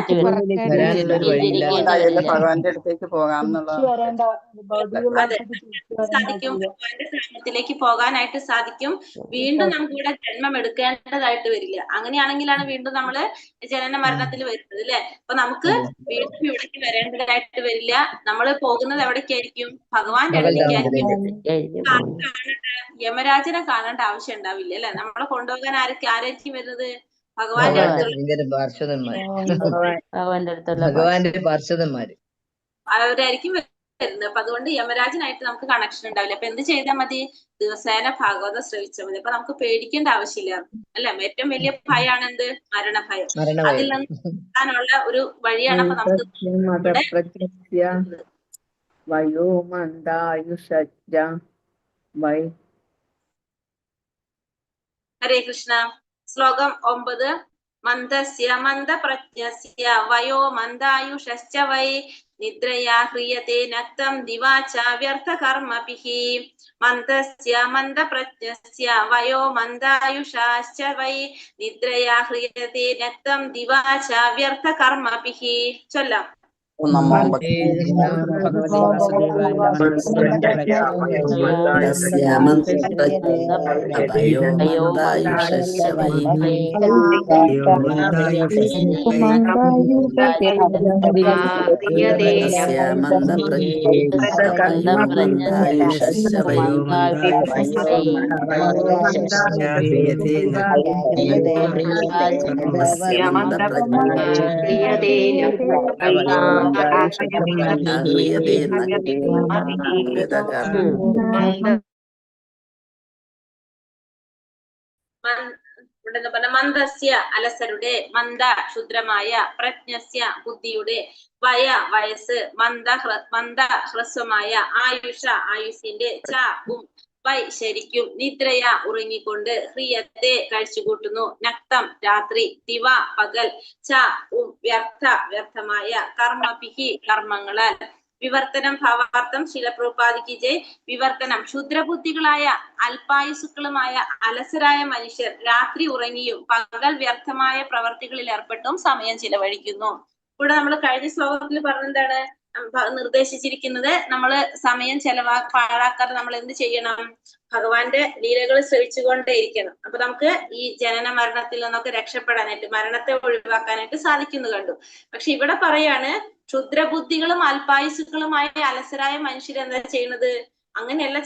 ഭഗവാന്റെ അടുത്തേക്ക് പോകാം സാധിക്കും, ഭഗവാന്റെ സ്ഥാനത്തിലേക്ക് പോകാനായിട്ട് സാധിക്കും. വീണ്ടും നമുക്ക് ഇവിടെ ജന്മം എടുക്കേണ്ടതായിട്ട് വരില്ല. അങ്ങനെയാണെങ്കിലാണ് വീണ്ടും നമ്മള് ജനന മരണത്തിൽ വരുന്നത് അല്ലെ. അപ്പൊ നമുക്ക് വീണ്ടും ഇവിടേക്ക് വരേണ്ടതായിട്ട് വരില്ല. നമ്മള് പോകുന്നത് എവിടേക്കായിരിക്കും? ഭഗവാന്റെ അടുത്തേക്കായിരിക്കും. യമരാജനെ കാണേണ്ട ആവശ്യം ഉണ്ടാവില്ല അല്ലെ. നമ്മളെ കൊണ്ടുപോകാൻ ആരായിരിക്കും വരുന്നത്? ഭഗവാന്റെ പാർഷദന്മാര് അവരായിരിക്കും വരുന്നത്. അപ്പൊ അതുകൊണ്ട് യമരാജനായിട്ട് നമുക്ക് കണക്ഷൻ ഉണ്ടാവില്ല. അപ്പൊ എന്ത് ചെയ്താൽ മതി? ദിവസേന ഭാഗവതം ശ്രവിച്ചാൽ മതി. അപ്പൊ നമുക്ക് പേടിക്കേണ്ട ആവശ്യമില്ല അല്ലെ. ഏറ്റവും വലിയ ഭയമാണ് എന്ത്? മരണഭയം. അതിൽ നിന്നുള്ള ഒരു വഴിയാണ് അപ്പൊ നമുക്ക് ഹരേ കൃഷ്ണ. ശ്ലോകം 9. മന്ദസ്യ മന്ദപ്രജ്ഞസ്യ വയോ മന്ദായുഷശ്ച വൈ നിദ്രയാ ഹ്രിയത്തെ നക്തം ദിവാച വ്യർത്ഥകർമ്മഭിഃ. മന്ദസ്യ മന്ദപ്രജ്ഞസ്യ വയോ മന്ദായുഷശ്ച വൈ നിദ്രയാ ഹ്രിയത്തെ നക്തം ദിവാച വ്യർത്ഥകർമ്മഭിഃ. ചൊല്ലാം. മന്ദസ്യ അലസരുടെ, മന്ദ ക്ഷുദ്രമായ, പ്രജ്ഞസ്യ ബുദ്ധിയുടെ, വയ വയസ്സ്, മന്ദ ഹ്രസ്വമായ, ആയുഷ ആയുസിന്റെ, ച വൈ ശരിക്കും, നിദ്രയ ഉറങ്ങിക്കൊണ്ട്, ഹ്രിയത്തെ കഴിച്ചുകൂട്ടുന്നു, നക്തം രാത്രി, ദിവ പകൽ, ച വ്യർത്ഥമായ, കർമ്മഭിഹി കർമ്മങ്ങളാൽ. വിവർത്തനം ഭാവാർത്ഥം ശീലപ്രഭുപാദിക്ക് ജയ്. വിവർത്തനം: ക്ഷുദ്രബുദ്ധികളായ അല്പായുസുക്കളുമായ അലസരായ മനുഷ്യർ രാത്രി ഉറങ്ങിയും പകൽ വ്യർത്ഥമായ പ്രവർത്തികളിൽ ഏർപ്പെട്ടും സമയം ചിലവഴിക്കുന്നു. ഇവിടെ നമ്മൾ കഴിഞ്ഞ ശ്ലോകത്തിൽ പറഞ്ഞെന്താണ് നിർദ്ദേശിച്ചിരിക്കുന്നത്? നമ്മള് സമയം പാഴാക്കാതെ നമ്മൾ എന്ത് ചെയ്യണം? ഭഗവാന്റെ ലീലകൾ ശ്രവിച്ചുകൊണ്ടേയിരിക്കണം. അപ്പൊ നമുക്ക് ഈ ജനന മരണത്തിൽ നിന്നൊക്കെ രക്ഷപ്പെടാനായിട്ട്, മരണത്തെ ഒഴിവാക്കാനായിട്ട് സാധിക്കുന്നു കണ്ടു. പക്ഷെ ഇവിടെ പറയാണ് ക്ഷുദ്രബുദ്ധികളും അല്പായുസുക്കളുമായ അലസരായ മനുഷ്യർ എന്താ ചെയ്യുന്നത്? അങ്ങനെയല്ല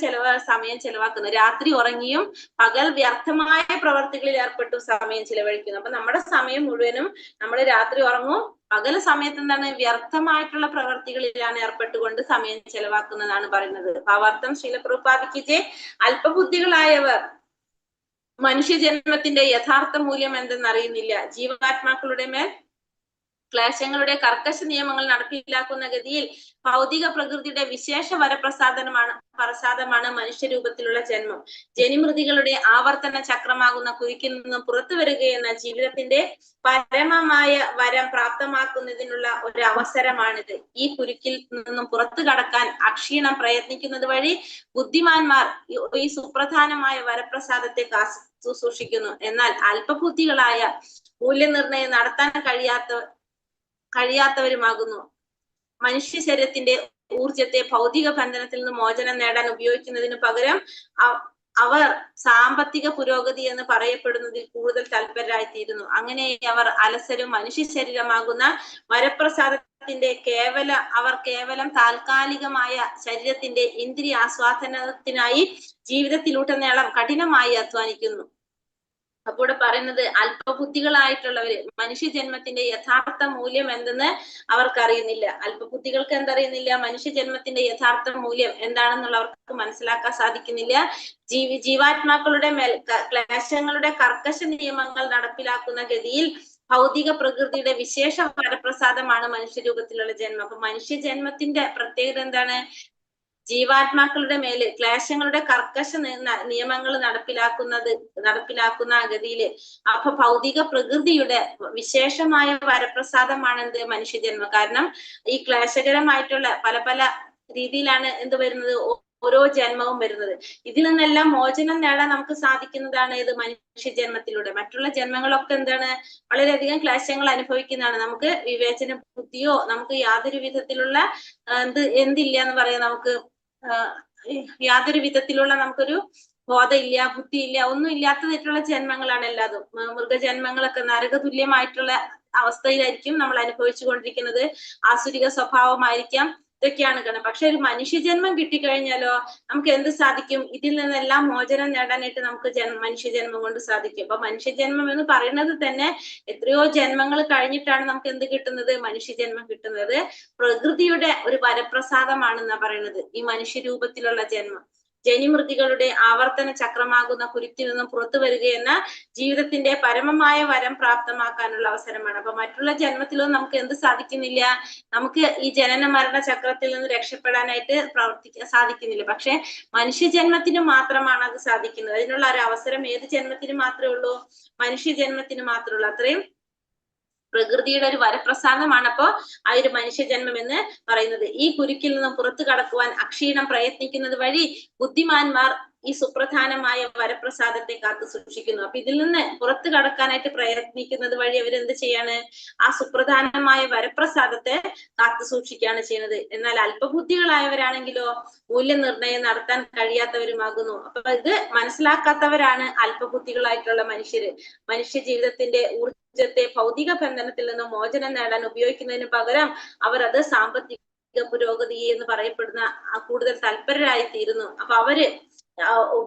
സമയം ചെലവാക്കുന്നത്. രാത്രി ഉറങ്ങിയും പകൽ വ്യർത്ഥമായ പ്രവർത്തികളിൽ ഏർപ്പെട്ടു സമയം ചിലവഴിക്കുന്നു. അപ്പൊ നമ്മുടെ സമയം മുഴുവനും നമ്മൾ രാത്രി ഉറങ്ങും, പകൽ സമയത്ത് എന്താണ്? വ്യർത്ഥമായിട്ടുള്ള പ്രവർത്തികളിലാണ് ഏർപ്പെട്ടുകൊണ്ട് സമയം ചെലവാക്കുന്നതാണ് പറയുന്നത്. ഭാവാർത്ഥം ശീലപ്രഭുപാദിക്ക് ജയ്. അല്പബുദ്ധികളായവർ മനുഷ്യജന്മത്തിന്റെ യഥാർത്ഥ മൂല്യം എന്തെന്നറിയുന്നില്ല. ജീവാത്മാക്കളുടെ മേൽ ക്ലേശങ്ങളുടെ കർക്കശ നിയമങ്ങൾ നടപ്പിലാക്കുന്ന ഗതിയിൽ ഭൗതിക പ്രകൃതിയുടെ വിശേഷ പ്രസാദമാണ് മനുഷ്യരൂപത്തിലുള്ള ജന്മം. ജനിമൃതികളുടെ ആവർത്തന ചക്രമാകുന്ന കുരുക്കിൽ നിന്നും പുറത്തു വരികയെന്ന ജീവിതത്തിന്റെ പരമമായ വരം പ്രാപ്തമാക്കുന്നതിനുള്ള ഒരു അവസരമാണിത്. ഈ കുരുക്കിൽ നിന്നും പുറത്തു കടക്കാൻ അക്ഷീണം പ്രയത്നിക്കുന്നത് വഴി ബുദ്ധിമാന്മാർ ഈ സുപ്രധാനമായ വരപ്രസാദത്തെ സൂക്ഷിക്കുന്നു. എന്നാൽ അല്പബുദ്ധികളായ മൂല്യനിർണയം നടത്താൻ കഴിയാത്തവരുമാകുന്നു. മനുഷ്യ ശരീരത്തിന്റെ ഊർജത്തെ ഭൗതിക ബന്ധനത്തിൽ നിന്ന് മോചനം നേടാൻ ഉപയോഗിക്കുന്നതിന് പകരം അവർ സാമ്പത്തിക പുരോഗതി എന്ന് പറയപ്പെടുന്നതിൽ കൂടുതൽ തൽപരരായിത്തീരുന്നു. അങ്ങനെ അവർ അലസരും മനുഷ്യ ശരീരമാകുന്ന വരപ്രസാദത്തിന്റെ കേവലം താൽക്കാലികമായ ശരീരത്തിന്റെ ഇന്ദ്രിയ ആസ്വാദനത്തിനായി ജീവിതത്തിലുടനീളം കഠിനമായി അധ്വാനിക്കുന്നു. അപ്പോൾ ഇവിടെ പറയുന്നത് അല്പബുദ്ധികളായിട്ടുള്ളവര് മനുഷ്യജന്മത്തിന്റെ യഥാർത്ഥ മൂല്യം എന്തെന്ന് അവർക്കറിയുന്നില്ല. അല്പബുദ്ധികൾക്ക് എന്തറിയുന്നില്ല? മനുഷ്യജന്മത്തിന്റെ യഥാർത്ഥ മൂല്യം എന്താണെന്നുള്ള അവർക്ക് മനസ്സിലാക്കാൻ സാധിക്കുന്നില്ല. ജീവാത്മാക്കളുടെ മേൽ ക്ലേശങ്ങളുടെ കർക്കശ നിയമങ്ങൾ നടപ്പിലാക്കുന്ന ഗതിയിൽ ഭൗതിക പ്രകൃതിയുടെ വിശേഷ വരപ്രസാദമാണ് മനുഷ്യരൂപത്തിലുള്ള ജന്മം. അപ്പൊ മനുഷ്യജന്മത്തിന്റെ പ്രത്യേകത എന്താണ്? ജീവാത്മാക്കളുടെ മേല് ക്ലേശങ്ങളുടെ കർക്കശ നിയമങ്ങൾ നടപ്പിലാക്കുന്ന ഗതിയില് അപ്പൊ ഭൗതിക പ്രകൃതിയുടെ വിശേഷമായ വരപ്രസാദമാണെന്ത്? മനുഷ്യജന്മം. കാരണം ഈ ക്ലേശകരമായിട്ടുള്ള പല രീതിയിലാണ് എന്ത് വരുന്നത്? ഓരോ ജന്മവും വരുന്നത്. ഇതിൽ നിന്നെല്ലാം മോചനം നേടാൻ നമുക്ക് സാധിക്കുന്നതാണ് ഏത്? മനുഷ്യജന്മത്തിലൂടെ. മറ്റുള്ള ജന്മങ്ങളൊക്കെ എന്താണ്? വളരെയധികം ക്ലേശങ്ങൾ അനുഭവിക്കുന്നതാണ്. നമുക്ക് വിവേചന ബുദ്ധിയോ നമുക്ക് യാതൊരു വിധത്തിലുള്ള എന്തില്ല എന്ന് പറയാം, നമുക്ക് യാതൊരു വിധത്തിലുള്ള നമുക്കൊരു ബോധമില്ല, ബുദ്ധിയില്ല, ഒന്നും ഇല്ലാത്തതായിട്ടുള്ള ജന്മങ്ങളാണ് എല്ലാതും. മൃഗജന്മങ്ങളൊക്കെ നരകതുല്യമായിട്ടുള്ള അവസ്ഥയിലായിരിക്കും നമ്മൾ അനുഭവിച്ചു കൊണ്ടിരിക്കുന്നത്. ആസുരിക സ്വഭാവമായിരിക്കാം, ഇതൊക്കെയാണ് കാണുന്നത്. പക്ഷെ ഒരു മനുഷ്യജന്മം കിട്ടിക്കഴിഞ്ഞാലോ നമുക്ക് എന്ത് സാധിക്കും? ഇതിൽ നിന്നെല്ലാം മോചനം നേടാനായിട്ട് നമുക്ക് മനുഷ്യജന്മം കൊണ്ട് സാധിക്കും. അപ്പൊ മനുഷ്യജന്മം എന്ന് പറയുന്നത് തന്നെ എത്രയോ ജന്മങ്ങൾ കഴിഞ്ഞിട്ടാണ് നമുക്ക് എന്ത് കിട്ടുന്നത്? മനുഷ്യജന്മം കിട്ടുന്നത്. പ്രകൃതിയുടെ ഒരു വരപ്രസാദമാണെന്നാ പറയുന്നത് ഈ മനുഷ്യരൂപത്തിലുള്ള ജന്മം. ജനിമൃതികളുടെ ആവർത്തന ചക്രമാകുന്ന കുരുത്തിൽ നിന്നും പുറത്തു വരികയെന്ന ജീവിതത്തിന്റെ പരമമായ വരം പ്രാപ്തമാക്കാനുള്ള അവസരമാണ്. അപ്പൊ മറ്റുള്ള ജന്മത്തിലൊന്നും നമുക്ക് എന്ത് സാധിക്കുന്നില്ല? നമുക്ക് ഈ ജനന മരണ ചക്രത്തിൽ നിന്ന് രക്ഷപ്പെടാനായിട്ട് പ്രവർത്തിക്കാൻ സാധിക്കുന്നില്ല. പക്ഷെ മനുഷ്യജന്മത്തിന് മാത്രമാണ് അത് സാധിക്കുന്നത്. അതിനുള്ള ഒരു അവസരം ഏത് ജന്മത്തിന് മാത്രമേ ഉള്ളൂ? മനുഷ്യജന്മത്തിന് മാത്രമേ ഉള്ളൂ. അത്രയും പ്രകൃതിയുടെ ഒരു വരപ്രസാദമാണ് അപ്പോ ആ ഒരു മനുഷ്യജന്മം എന്ന് പറയുന്നത്. ഈ കുരുക്കിൽ നിന്നും പുറത്തു കടക്കുവാൻ അക്ഷീണം പ്രയത്നിക്കുന്നത് വഴി ബുദ്ധിമാന്മാർ ഈ സുപ്രധാനമായ വരപ്രസാദത്തെ കാത്തു സൂക്ഷിക്കുന്നു. അപ്പൊ ഇതിൽ നിന്ന് പുറത്തു കടക്കാനായിട്ട് പ്രയത്നിക്കുന്നത് വഴി അവരെന്ത് ചെയ്യാണ്? ആ സുപ്രധാനമായ വരപ്രസാദത്തെ കാത്തു സൂക്ഷിക്കുകയാണ് ചെയ്യുന്നത്. എന്നാൽ അല്പബുദ്ധികളായവരാണെങ്കിലോ മൂല്യനിർണയം നടത്താൻ കഴിയാത്തവരുമാകുന്നു. അപ്പൊ ഇത് മനസ്സിലാക്കാത്തവരാണ് അല്പബുദ്ധികളായിട്ടുള്ള മനുഷ്യര്. മനുഷ്യ ജീവിതത്തിന്റെ ഊർജത്തെ ഭൗതിക ബന്ധനത്തിൽ നിന്ന് മോചനം നേടാൻ ഉപയോഗിക്കുന്നതിന് പകരം അവർ അത് സാമ്പത്തിക പുരോഗതി എന്ന് പറയപ്പെടുന്ന കൂടുതൽ തൽപരരായി തീരുന്നു. അപ്പൊ അവര്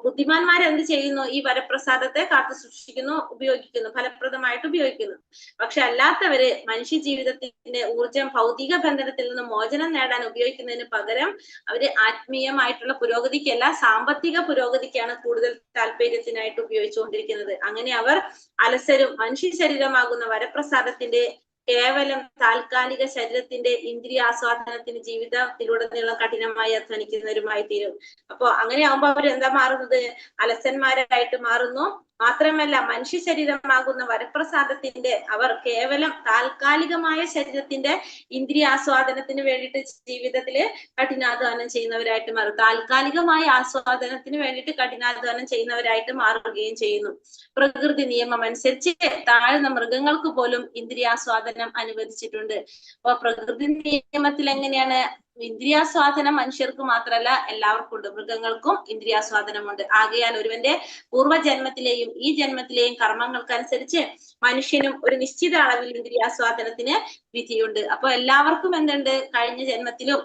ബുദ്ധിമാന്മാർ എന്ത് ചെയ്യുന്നു? ഈ വരപ്രസാദത്തെ കാത്തു സൂക്ഷിക്കുന്നു, ഉപയോഗിക്കുന്നു, ഫലപ്രദമായിട്ട് ഉപയോഗിക്കുന്നു. പക്ഷെ അല്ലാത്തവര് മനുഷ്യ ജീവിതത്തിന്റെ ഊർജം ഭൗതിക ബന്ധനത്തിൽ നിന്ന് മോചനം നേടാൻ ഉപയോഗിക്കുന്നതിന് പകരം അവര് ആത്മീയമായിട്ടുള്ള പുരോഗതിക്കല്ല, സാമ്പത്തിക പുരോഗതിക്കാണ് കൂടുതൽ താല്പര്യത്തിനായിട്ട് ഉപയോഗിച്ചുകൊണ്ടിരിക്കുന്നത്. അങ്ങനെ അവർ അലസരും മനുഷ്യ ശരീരമാകുന്ന വരപ്രസാദത്തിന്റെ കേവലം താൽക്കാലിക ശരീരത്തിന്റെ ഇന്ദ്രിയാസ്വാദനത്തിന് ജീവിതത്തിലുടനീളം കഠിനമായി അധ്വാനിക്കുന്നവരുമായി തീരും. അപ്പൊ അങ്ങനെ ആകുമ്പോ അവർ എന്താ മാറുന്നത്? അലസന്മാരായിട്ട് മാറുന്നു. മാത്രമല്ല മനുഷ്യ ശരീരമാകുന്ന വരപ്രസാദത്തിന്റെ അവർ കേവലം താൽക്കാലികമായ ശരീരത്തിന്റെ ഇന്ദ്രിയാസ്വാദനത്തിന് വേണ്ടിയിട്ട് ജീവിതത്തില് കഠിനാധ്വാനം ചെയ്യുന്നവരായിട്ട് മാറും. താൽക്കാലികമായ ആസ്വാദനത്തിന് വേണ്ടിയിട്ട് കഠിനാധ്വാനം ചെയ്യുന്നവരായിട്ട് മാറുകയും ചെയ്യുന്നു. പ്രകൃതി നിയമം അനുസരിച്ച് താഴ്ന്ന മൃഗങ്ങൾക്ക് പോലും ഇന്ദ്രിയാസ്വാദനം അനുവദിച്ചിട്ടുണ്ട്. അപ്പൊ പ്രകൃതി നിയമത്തിൽ എങ്ങനെയാണ്? ഇന്ദ്രിയാസ്വാദനം മനുഷ്യർക്ക് മാത്രമല്ല എല്ലാവർക്കും ഉണ്ട്. മൃഗങ്ങൾക്കും ഇന്ദ്രിയാസ്വാദനമുണ്ട്. ആകയാൽ ഒരുവന്റെ പൂർവ്വജന്മത്തിലെയും ഈ ജന്മത്തിലെയും കർമ്മങ്ങൾക്കനുസരിച്ച് മനുഷ്യനും ഒരു നിശ്ചിത അളവിൽ ഇന്ദ്രിയാസ്വാദനത്തിന് വിധിയുണ്ട്. അപ്പൊ എല്ലാവർക്കും എന്തുണ്ട്? കഴിഞ്ഞ ജന്മത്തിലും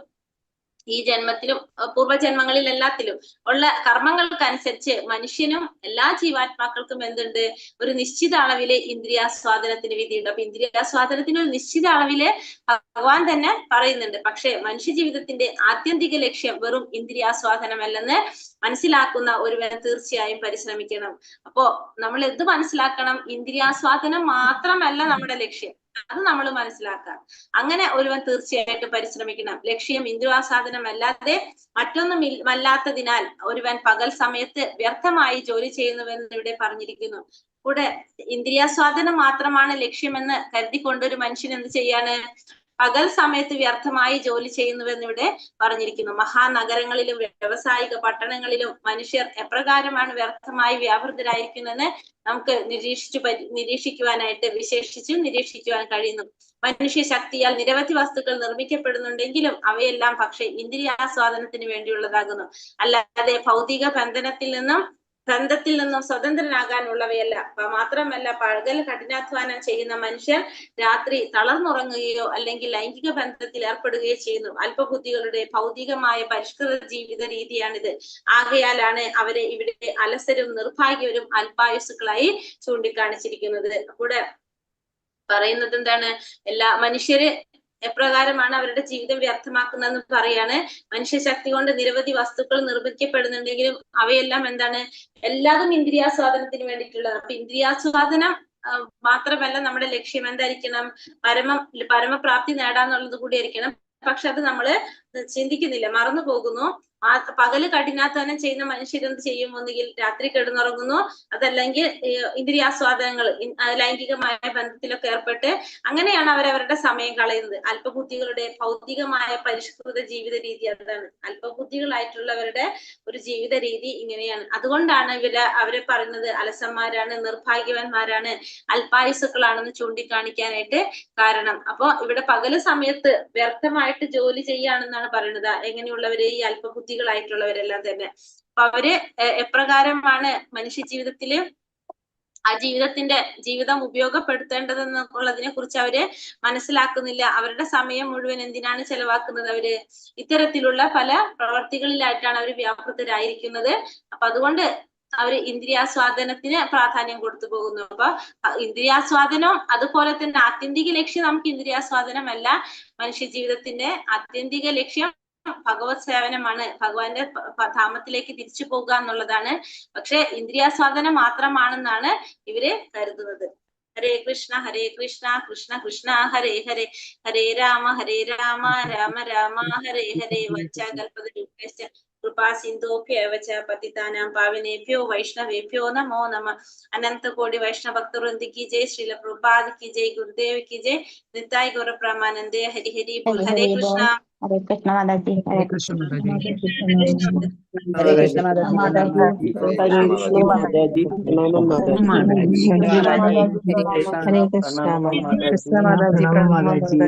ഈ ജന്മത്തിലും പൂർവ്വജന്മങ്ങളിൽ എല്ലാത്തിലും ഉള്ള കർമ്മങ്ങൾക്കനുസരിച്ച് മനുഷ്യനും എല്ലാ ജീവാത്മാക്കൾക്കും എന്തുണ്ട്? ഒരു നിശ്ചിത അളവിലെ ഇന്ദ്രിയാസ്വാദനത്തിന് വിധിയുണ്ട്. അപ്പൊ ഇന്ദ്രിയാസ്വാദനത്തിന് ഒരു നിശ്ചിത അളവില് ഭഗവാൻ തന്നെ പറയുന്നുണ്ട്. പക്ഷെ മനുഷ്യ ജീവിതത്തിന്റെ ആത്യന്തിക ലക്ഷ്യം വെറും ഇന്ദ്രിയാസ്വാദനമല്ലെന്ന് മനസ്സിലാക്കുന്ന ഒരുവൻ തീർച്ചയായും പരിശ്രമിക്കണം. അപ്പോ നമ്മൾ എന്ത് മനസ്സിലാക്കണം? ഇന്ദ്രിയാസ്വാദനം മാത്രമല്ല നമ്മുടെ ലക്ഷ്യം. അത് നമ്മൾ മനസ്സിലാക്കാം. അങ്ങനെ ഒരുവൻ തീർച്ചയായിട്ടും പരിശ്രമിക്കണം. ലക്ഷ്യം ഇന്ദ്രിയാസ്വാദനം അല്ലാതെ മറ്റൊന്നും അല്ലാത്തതിനാൽ ഒരുവൻ പകൽ സമയത്ത് വ്യർത്ഥമായി ജോലി ചെയ്യുന്നുവെന്ന് ഇവിടെ പറഞ്ഞിരിക്കുന്നു. കൂടെ ഇന്ദ്രിയാസ്വാദനം മാത്രമാണ് ലക്ഷ്യമെന്ന് കരുതിക്കൊണ്ടൊരു മനുഷ്യൻ എന്ത് ചെയ്യാണ്? പകൽ സമയത്ത് വ്യർത്ഥമായി ജോലി ചെയ്യുന്നുവെന്ന് ഇവിടെ പറഞ്ഞിരിക്കുന്നു. മഹാനഗരങ്ങളിലും വ്യാവസായിക പട്ടണങ്ങളിലും മനുഷ്യർ എപ്രകാരമാണ് വ്യർത്ഥമായി വ്യാപൃതരായിരിക്കുന്നതെന്ന് നമുക്ക് നിരീക്ഷിക്കുവാനായിട്ട് വിശേഷിച്ച് നിരീക്ഷിക്കുവാൻ കഴിയുന്നു. മനുഷ്യ ശക്തിയാൽ നിരവധി വസ്തുക്കൾ നിർമ്മിക്കപ്പെടുന്നുണ്ടെങ്കിലും അവയെല്ലാം പക്ഷെ ഇന്ദ്രിയാസ്വാദനത്തിന് വേണ്ടിയുള്ളതാകുന്നു, അല്ലാതെ ഭൗതിക ബന്ധത്തിൽ നിന്നും സ്വതന്ത്രനാകാനുള്ളവയല്ല. മാത്രമല്ല, പകൽ കഠിനാധ്വാനം ചെയ്യുന്ന മനുഷ്യർ രാത്രി തളർന്നുറങ്ങുകയോ അല്ലെങ്കിൽ ലൈംഗിക ബന്ധത്തിൽ ഏർപ്പെടുകയോ ചെയ്യുന്നു. അല്പബുദ്ധികളുടെ ഭൗതികമായ പരിഷ്കൃത ജീവിത രീതിയാണിത്. ആകയാലാണ് അവരെ ഇവിടെ അലസരും നിർഭാഗ്യവരും അല്പായുസുക്കളായി ചൂണ്ടിക്കാണിച്ചിരിക്കുന്നത്. കൂടെ പറയുന്നത് എന്താണ്? മനുഷ്യര് എപ്രകാരമാണ് അവരുടെ ജീവിതം വ്യർത്ഥമാക്കുന്നതെന്ന് പറയാണ്. മനുഷ്യശക്തി കൊണ്ട് നിരവധി വസ്തുക്കൾ നിർമ്മിക്കപ്പെടുന്നുണ്ടെങ്കിലും അവയെല്ലാം എന്താണ്? എല്ലാതും ഇന്ദ്രിയാസ്വാദനത്തിന് വേണ്ടിയിട്ടുള്ളത്. അപ്പൊ ഇന്ദ്രിയാസ്വാദനം മാത്രമല്ല നമ്മുടെ ലക്ഷ്യം എന്തായിരിക്കണം? പരമപ്രാപ്തി നേടാന്നുള്ളത് കൂടി ആയിരിക്കണം. പക്ഷെ അത് നമ്മള് ചിന്തിക്കുന്നില്ല, മറന്നു പോകുന്നു. പകല് കഠിനാധ്വാനം ചെയ്യുന്ന മനുഷ്യരെന്ത് ചെയ്യും? ഒന്നുകിൽ രാത്രി കിടന്നുറങ്ങുന്നു, അതല്ലെങ്കിൽ ഇന്ദ്രിയാസ്വാദനങ്ങൾ ലൈംഗികമായ ബന്ധത്തിലൊക്കെ ഏർപ്പെട്ട് അങ്ങനെയാണ് അവരവരുടെ സമയം കളയുന്നത്. അല്പബുദ്ധികളുടെ ഭൗതികമായ പരിഷ്കൃത ജീവിത രീതി അതാണ്. അല്പബുദ്ധികളായിട്ടുള്ളവരുടെ ഒരു ജീവിത രീതി ഇങ്ങനെയാണ്. അതുകൊണ്ടാണ് അവരെ പറയുന്നത് അലസന്മാരാണ്, നിർഭാഗ്യവാന്മാരാണ്, അല്പായുസുക്കളാണെന്ന് ചൂണ്ടിക്കാണിക്കാനായിട്ട് കാരണം. അപ്പൊ ഇവിടെ പകല് സമയത്ത് വ്യർത്ഥമായിട്ട് ജോലി ചെയ്യാണെന്നാണ് പറയുന്നത്. എങ്ങനെയുള്ളവര്? ഈ അല്പബുദ്ധികളായിട്ടുള്ളവരെല്ലാം തന്നെ. അപ്പൊ അവര് എപ്രകാരമാണ് മനുഷ്യ ജീവിതത്തില് ആ ജീവിതം ഉപയോഗപ്പെടുത്തേണ്ടതെന്നുള്ളതിനെ കുറിച്ച് അവര് മനസ്സിലാക്കുന്നില്ല. അവരുടെ സമയം മുഴുവൻ എന്തിനാണ് ചെലവാക്കുന്നത്? അവര് ഇത്തരത്തിലുള്ള പല പ്രവർത്തികളിലായിട്ടാണ് അവർ വ്യാപൃതരായിരിക്കുന്നത്. അപ്പൊ അതുകൊണ്ട് അവര് ഇന്ദ്രിയാസ്വാദനത്തിന് പ്രാധാന്യം കൊടുത്തു പോകുന്നു. അപ്പൊ ഇന്ദ്രിയാസ്വാദനം അതുപോലെ തന്നെ ആത്യന്തിക ലക്ഷ്യം നമുക്ക് ഇന്ദ്രിയാസ്വാദനമല്ല. മനുഷ്യ ജീവിതത്തിന്റെ ആത്യന്തിക ലക്ഷ്യം ഭഗവത് സേവനമാണ്, ഭഗവാന്റെ ധാമത്തിലേക്ക് തിരിച്ചു പോകുക എന്നുള്ളതാണ്. പക്ഷെ ഇന്ദ്രിയാസ്വാദനം മാത്രമാണെന്നാണ് ഇവര് കരുതുന്നത്. ഹരേ കൃഷ്ണ കൃഷ്ണ കൃഷ്ണ ഹരേ ഹരേ, ഹരേ രാമ രാമ രാമ ഹരേ ഹരേ. വഞ്ചാകൽപതരുഭ്യശ്ച കൃപാ സിന്ധോഭ്യവ ച പതിതാനാം പാവനേഭ്യോ വൈഷ്ണവേഭ്യോ നമോ നമഃ. അനന്ത കോടി വൈഷ്ണവ ഭക്തവൃന്ദി की जय, श्रील प्रभुपाद की जय, गुरुदेव की जय, निताय गौर प्रमानंदे। हरि हरि बोल। हरे कृष्णा। हरे कृष्ण माताजी। हरे कृष्ण माताजी। हरे कृष्ण माताजी। हरे कृष्ण माताजी। प्रणाम माताजी। हरे कृष्ण हरे कृष्ण माताजी। प्रणाम माताजी। कृष्ण माताजी। प्रणाम माताजी।